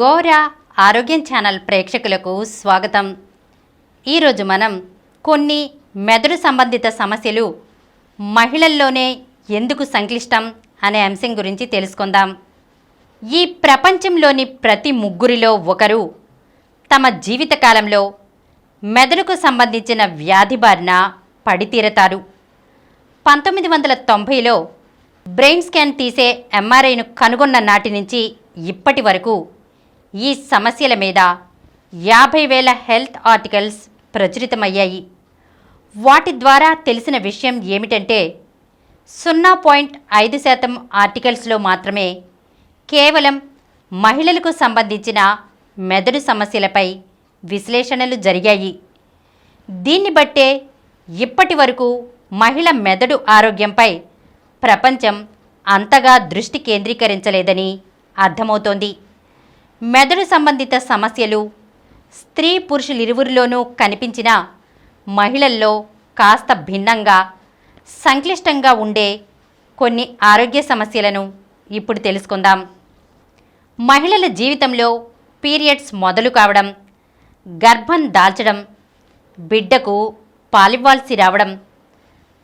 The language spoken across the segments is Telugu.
గోరా ఆరోగ్యం ఛానల్ ప్రేక్షకులకు స్వాగతం. ఈరోజు మనం కొన్ని మెదడు సంబంధిత సమస్యలు మహిళల్లోనే ఎందుకు సంక్లిష్టం అనే అంశం గురించి తెలుసుకుందాం. ఈ ప్రపంచంలోని ప్రతి ముగ్గురిలో ఒకరు తమ జీవితకాలంలో మెదడుకు సంబంధించిన వ్యాధి బారిన పడితీరతారు. 1990లో బ్రెయిన్ స్కాన్ తీసే ఎంఆర్ఐను కనుగొన్న నాటి నుంచి ఇప్పటి వరకు ఈ సమస్యల మీద 50,000 హెల్త్ ఆర్టికల్స్ ప్రచురితమయ్యాయి. వాటి ద్వారా తెలిసిన విషయం ఏమిటంటే 0.5% ఆర్టికల్స్లో మాత్రమే కేవలం మహిళలకు సంబంధించిన మెదడు సమస్యలపై విశ్లేషణలు జరిగాయి. దీన్ని బట్టే ఇప్పటి వరకు మహిళ మెదడు ఆరోగ్యంపై ప్రపంచం అంతగా దృష్టి కేంద్రీకరించలేదని అర్థమవుతోంది. మెదడు సంబంధిత సమస్యలు స్త్రీ పురుషులిరువురిలోనూ కనిపించిన మహిళల్లో కాస్త భిన్నంగా సంక్లిష్టంగా ఉండే కొన్ని ఆరోగ్య సమస్యలను ఇప్పుడు తెలుసుకుందాం. మహిళల జీవితంలో పీరియడ్స్ మొదలు కావడం, గర్భం దాల్చడం, బిడ్డకు పాలివ్వాల్సి రావడం,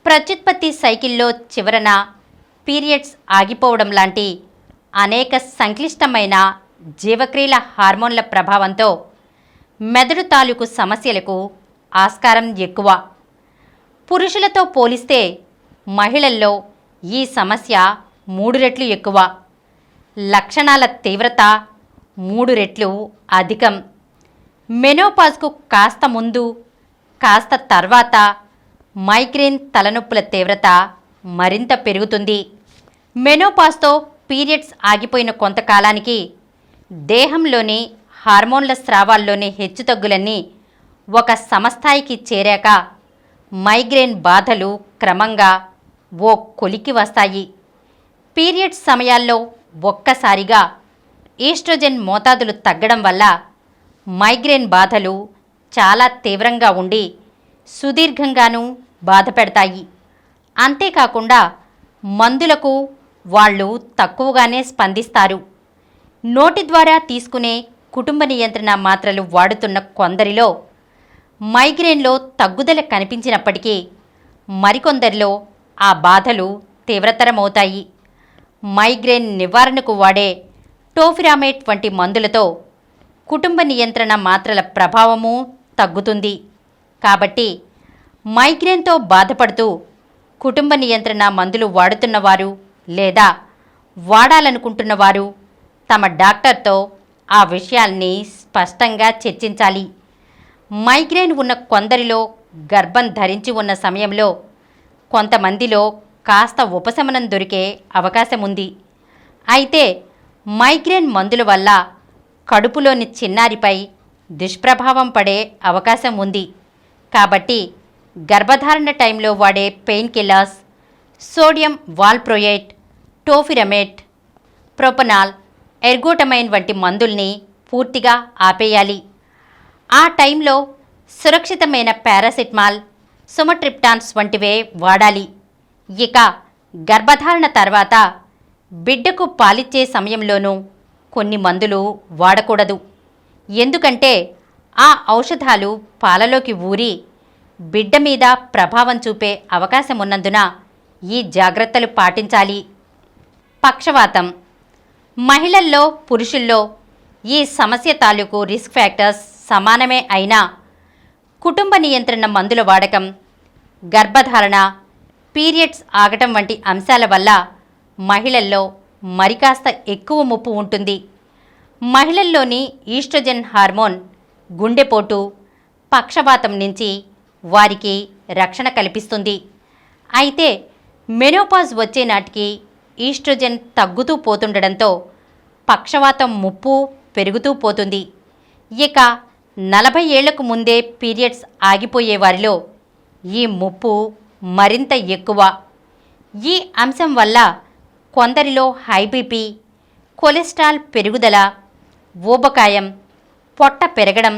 ప్రత్యుత్పత్తి సైకిల్లో చివరన పీరియడ్స్ ఆగిపోవడం లాంటి అనేక సంక్లిష్టమైన జీవక్రియల హార్మోన్ల ప్రభావంతో మెదడు తాలూకు సమస్యలకు ఆస్కారం ఎక్కువ. పురుషులతో పోలిస్తే మహిళల్లో ఈ సమస్య 3 రెట్లు ఎక్కువ. లక్షణాల తీవ్రత 3 రెట్లు అధికం. మెనోపాజ్కు కాస్త ముందు కాస్త తర్వాత మైగ్రేన్ తలనొప్పుల తీవ్రత మరింత పెరుగుతుంది. మెనోపాజ్తో పీరియడ్స్ ఆగిపోయిన కొంతకాలానికి దేహంలోని హార్మోన్ల స్రావాల్లోని హెచ్చుతగ్గులన్నీ ఒక సమస్థాయికి చేరాక మైగ్రేన్ బాధలు క్రమంగా ఓ కొలికి వస్తాయి. పీరియడ్స్ సమయాల్లో ఒక్కసారిగా ఈస్ట్రోజెన్ మోతాదులు తగ్గడం వల్ల మైగ్రేన్ బాధలు చాలా తీవ్రంగా ఉండి సుదీర్ఘంగానూ బాధ పెడతాయి. అంతేకాకుండా మందులకు వాళ్ళు తక్కువగానే స్పందిస్తారు. నోటి ద్వారా తీసుకునే కుటుంబ నియంత్రణ మాత్రలు వాడుతున్న కొందరిలో మైగ్రేన్లో తగ్గుదల కనిపించినప్పటికీ మరికొందరిలో ఆ బాధలు తీవ్రతరమవుతాయి. మైగ్రేన్ నివారణకు వాడే టోఫిరామేట్ వంటి మందులతో కుటుంబ నియంత్రణ మాత్రల ప్రభావము తగ్గుతుంది. కాబట్టి మైగ్రేన్తో బాధపడుతూ కుటుంబ నియంత్రణ మందులు వాడుతున్నవారు లేదా వాడాలనుకుంటున్నవారు తమ డాక్టర్తో ఆ విషయాల్ని స్పష్టంగా చర్చించాలి. మైగ్రేన్ ఉన్న కొందరిలో గర్భం ధరించి ఉన్న సమయంలో కొంతమందిలో కాస్త ఉపశమనం దొరికే అవకాశం ఉంది. అయితే మైగ్రేన్ మందుల వల్ల కడుపులోని చిన్నారిపై దుష్ప్రభావం పడే అవకాశం ఉంది. కాబట్టి గర్భధారణ టైంలో వాడే painkillers, sodium valproate, topiramate, propranolol, ergotamine వంటి మందుల్ని పూర్తిగా ఆపేయాలి. ఆ టైంలో సురక్షితమైన పారాసిటమాల్, సుమట్రిప్టాన్స్ వంటివే వాడాలి. ఇక గర్భధారణ తర్వాత బిడ్డకు పాలిచ్చే సమయంలోనూ కొన్ని మందులు వాడకూడదు. ఎందుకంటే ఆ ఔషధాలు పాలలోకి ఊరి బిడ్డ మీద ప్రభావం చూపే అవకాశం ఉన్నందున ఈ జాగ్రత్తలు పాటించాలి. పక్షవాతం మహిళల్లో పురుషుల్లో ఈ సమస్య తాలూకు రిస్క్ ఫ్యాక్టర్స్ సమానమే అయినా కుటుంబ నియంత్రణ మందుల వాడకం, గర్భధారణ, పీరియడ్స్ ఆగటం వంటి అంశాల వల్ల మహిళల్లో మరికాస్త ఎక్కువ ముప్పు ఉంటుంది. మహిళల్లోని ఈస్ట్రోజెన్ హార్మోన్ గుండెపోటు, పక్షవాతం నుంచి వారికి రక్షణ కల్పిస్తుంది. అయితే మెనోపాజ్ వచ్చే నాటికి ఈస్ట్రోజెన్ తగ్గుతూ పోతుండడంతో పక్షవాతం ముప్పు పెరుగుతూ పోతుంది. ఇక 40 ఏళ్లకు ముందే పీరియడ్స్ ఆగిపోయే వారిలో ఈ ముప్పు మరింత ఎక్కువ. ఈ అంశం వల్ల కొందరిలో హై బీపీ, కొలెస్ట్రాల్ పెరుగుదల, ఊబకాయం, పొట్ట పెరగడం,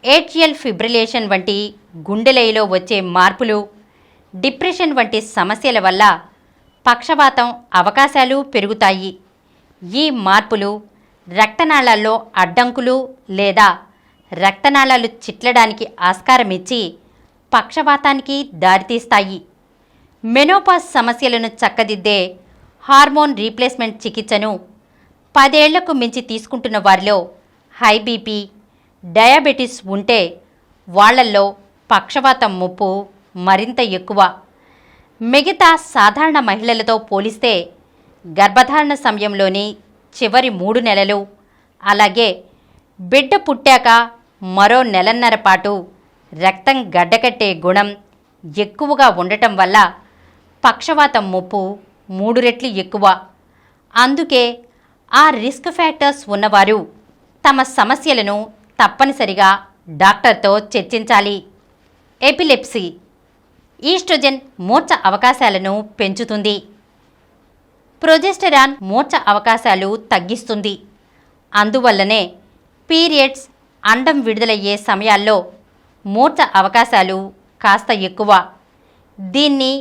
ఏట్రియల్ ఫిబ్రిలేషన్ వంటి గుండెలయలో వచ్చే మార్పులు, డిప్రెషన్ వంటి సమస్యల వల్ల పక్షవాతం అవకాశాలు పెరుగుతాయి. ఈ మార్పులు రక్తనాళాల్లో అడ్డంకులు లేదా రక్తనాళాలు చిట్లడానికి ఆస్కారమిచ్చి పక్షవాతానికి దారితీస్తాయి. మెనోపాజ్ సమస్యలను చక్కదిద్దే హార్మోన్ రీప్లేస్మెంట్ చికిత్సను 10 ఏళ్లకు మించి తీసుకుంటున్న వారిలో హై బీపీ, డయాబెటీస్ ఉంటే వాళ్లల్లో పక్షవాతం ముప్పు మరింత ఎక్కువ. మిగతా సాధారణ మహిళలతో పోలిస్తే గర్భధారణ సమయంలోని చివరి 3 నెలలు, అలాగే బిడ్డ పుట్టాక మరో నెలన్నర పాటు రక్తం గడ్డకట్టే గుణం ఎక్కువగా ఉండటం వల్ల పక్షవాతం ముప్పు 3 రెట్లు ఎక్కువ. అందుకే ఆ రిస్క్ ఫ్యాక్టర్స్ ఉన్నవారు తమ సమస్యలను తప్పనిసరిగా డాక్టర్తో చర్చించాలి. ఎపిలెప్సీ. ఈస్ట్రోజెన్ మూర్ఛ అవకాశాలను పెంచుతుంది. ప్రొజెస్టెరాన్ మూర్ఛ అవకాశాలు తగ్గిస్తుంది. అందువల్లనే పీరియడ్స్, అండం విడుదలయ్యే సమయాల్లో మూర్ఛ అవకాశాలు కాస్త ఎక్కువ. దీన్ని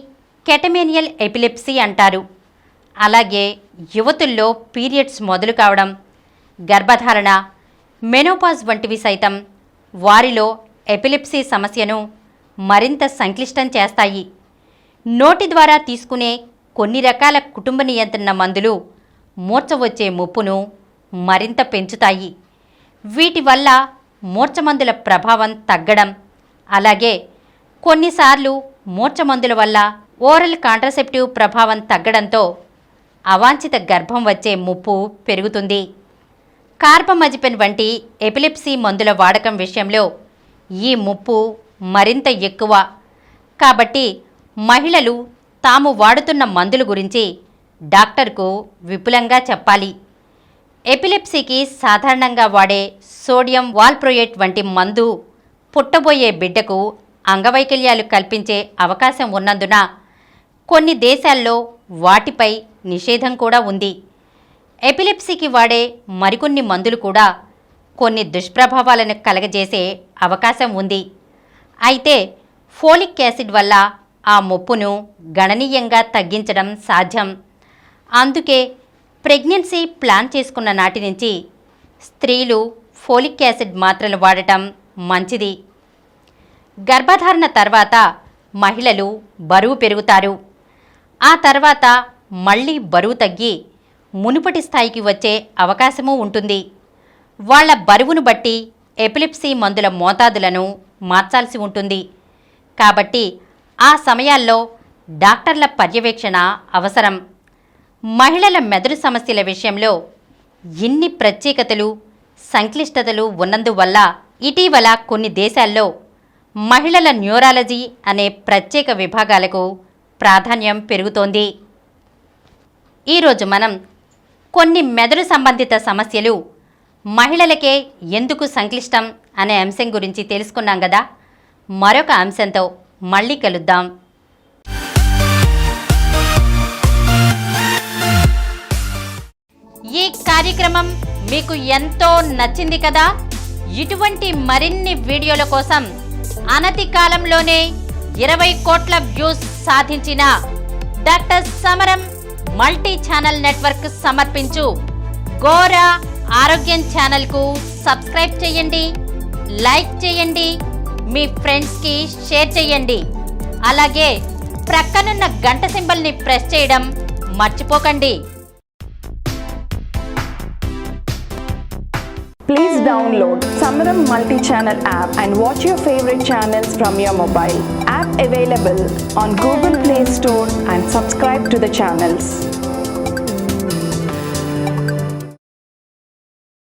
కెటమేనియల్ ఎపిలెప్సీ అంటారు. అలాగే యువతుల్లో పీరియడ్స్ మొదలు కావడం, గర్భధారణ, మెనోపాజ్ వంటివి సైతం వారిలో ఎపిలెప్సీ సమస్యను మరింత సంక్లిష్టం చేస్తాయి. నోటి ద్వారా తీసుకునే కొన్ని రకాల కుటుంబ నియంత్రణ మందులు మూర్ఛ వచ్చే ముప్పును మరింత పెంచుతాయి. వీటి వల్ల మూర్ఛ మందుల ప్రభావం తగ్గడం, అలాగే కొన్నిసార్లు మూర్ఛ మందుల వల్ల ఓరల్ కాంట్రసెప్టివ్ ప్రభావం తగ్గడంతో అవాంఛిత గర్భం వచ్చే ముప్పు పెరుగుతుంది. కార్బమజిపెన్ వంటి ఎపిలెప్సీ మందుల వాడకం విషయంలో ఈ ముప్పు మరింత ఎక్కువ. కాబట్టి మహిళలు తాము వాడుతున్న మందుల గురించి డాక్టర్కు విపులంగా చెప్పాలి. ఎపిలెప్సీకి సాధారణంగా వాడే సోడియం వాల్ప్రోయేట్ వంటి మందు పుట్టబోయే బిడ్డకు అంగవైకల్యాలు కల్పించే అవకాశం ఉన్నందున కొన్ని దేశాల్లో వాటిపై నిషేధం కూడా ఉంది. ఎపిలెప్సీకి వాడే మరికొన్ని మందులు కూడా కొన్ని దుష్ప్రభావాలను కలగజేసే అవకాశం ఉంది. అయితే ఫోలిక్ యాసిడ్ వల్ల ఆ ముప్పును గణనీయంగా తగ్గించడం సాధ్యం. అందుకే ప్రెగ్నెన్సీ ప్లాన్ చేసుకున్న నాటి నుంచి స్త్రీలు ఫోలిక్ యాసిడ్ మాత్రలు వాడటం మంచిది. గర్భధారణ తర్వాత మహిళలు బరువు పెరుగుతారు. ఆ తర్వాత మళ్ళీ బరువు తగ్గి మునుపటి స్థాయికి వచ్చే అవకాశమూ ఉంటుంది. వాళ్ల బరువును బట్టి ఎపిలెప్సీ మందుల మోతాదులను మార్చాల్సి ఉంటుంది. కాబట్టి ఆ సమయాల్లో డాక్టర్ల పర్యవేక్షణ అవసరం. మహిళల మెదడు సమస్యల విషయంలో ఇన్ని ప్రత్యేకతలు, సంక్లిష్టతలు ఉన్నందువల్ల ఇటీవల కొన్ని దేశాల్లో మహిళల న్యూరాలజీ అనే ప్రత్యేక విభాగాలకు ప్రాధాన్యం పెరుగుతోంది. ఈరోజు మనం కొన్ని మెదడు సంబంధిత సమస్యలు మహిళలకే ఎందుకు సంక్లిష్టం అనే అంశం గురించి తెలుసుకున్నాం కదా. మరొక అంశంతో మళ్ళీ కలుద్దాం. ఈ కార్యక్రమం మీకు ఎంతో నచ్చింది కదా. ఇటువంటి మరిన్ని వీడియోల కోసం అనతి కాలంలోనే 20 కోట్ల వ్యూస్ సాధించిన డాక్టర్ సమరం మల్టీ ఛానల్ నెట్వర్క్ సమర్పించు గోరా ఆరోగ్యం ఛానల్కు సబ్స్క్రైబ్ చేయండి, లైక్ చేయండి, మీ ఫ్రెండ్స్కి షేర్ చేయండి. అలాగే ప్రక్కనున్న గంట సింబల్ని ప్రెస్ చేయడం మర్చిపోకండి. Please download Samaram multi-channel app and watch your favorite channels from your mobile. App available on Google Play Store and subscribe to the channels.